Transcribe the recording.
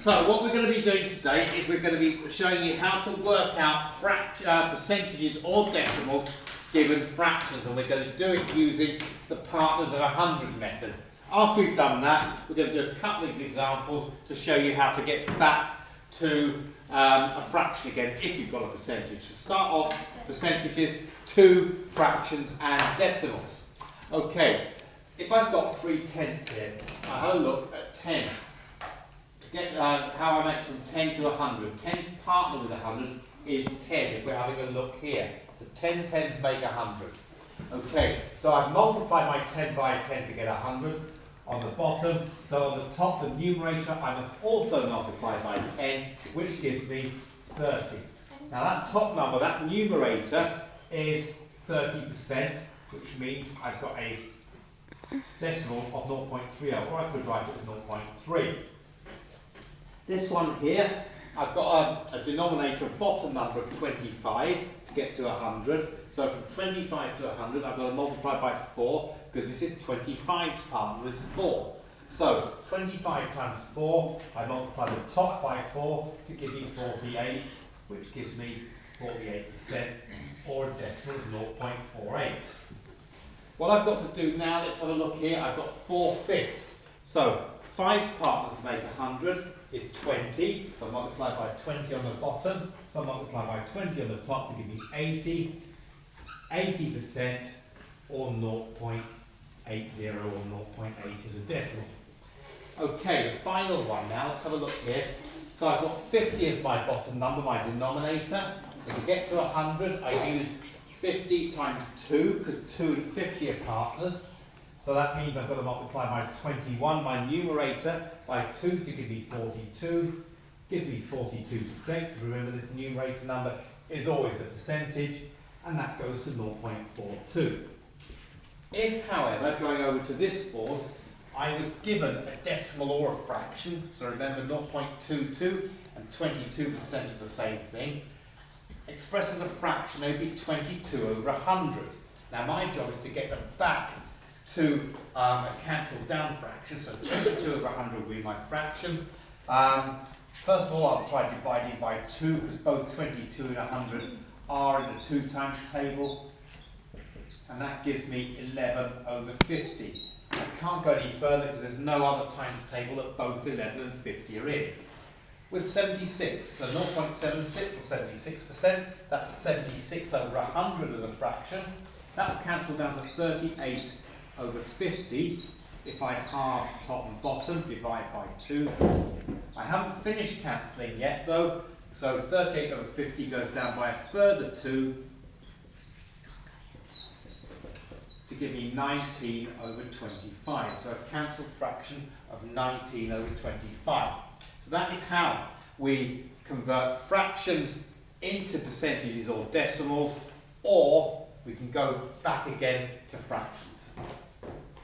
So what we're going to be doing today is we're going to be showing you how to work out percentages or decimals given fractions, and we're going to do it using the partners of 100 method. After we've done that, we're going to do a couple of examples to show you how to get back to a fraction again if you've got a percentage. So start off percentages to fractions and decimals. Okay, if I've got 3/10 here, I have a look at 10. To get how I make from 10 to 100. 10's partner with 100 is 10 if we're having a look here. So 10 tens make 100. Okay, so I've multiplied my 10 by 10 to get 100 on the bottom. So on the top, the numerator, I must also multiply by 10, which gives me 30. Now that top number, that numerator, is 30%, which means I've got a decimal of 0.30, or I could write it as 0.3. This one here, I've got a denominator, a bottom number of 25 to get to 100. So from 25 to 100, I've got to multiply by 4, because this is 25's partner is 4. So 25 times 4, I multiply the top by 4 to give me 48, which gives me 48%, or a decimal of 0.48. What I've got to do now, let's have a look here, I've got 4/5. So 5's partner to make 100 is 20, so I multiply by 20 on the bottom, so I multiply by 20 on the top to give me 80, 80%, or 0.80, or 0.8 as a decimal. Okay, the final one now, let's have a look here. So I've got 50 as my bottom number, my denominator. So to get to 100, I use 50 times 2, because 2 and 50 are partners. So that means I've got to multiply my 21, my numerator, by 2 to give me 42. Give me 42%. Remember, this numerator number is always a percentage, and that goes to 0.42. If, however, going over to this board, I was given a decimal or a fraction, so remember 0.22 and 22% are the same thing, expressed as a fraction, it would be 22 over 100. Now my job is to get them back to a cancelled down fraction, so 22 over 100 will be my fraction. First of all, I'll try dividing by 2, because both 22 and 100 are in the 2 times table, and that gives me 11 over 50. I can't go any further because there's no other times table that both 11 and 50 are in. With 76, so 0.76 or 76%, that's 76 over 100 as a fraction. That will cancel down to 38 over 50 if I halve top and bottom, divide by 2. I haven't finished cancelling yet though, so 38 over 50 goes down by a further 2 to give me 19 over 25. So a cancelled fraction of 19 over 25. So that is how we convert fractions into percentages or decimals, or we can go back again to fractions.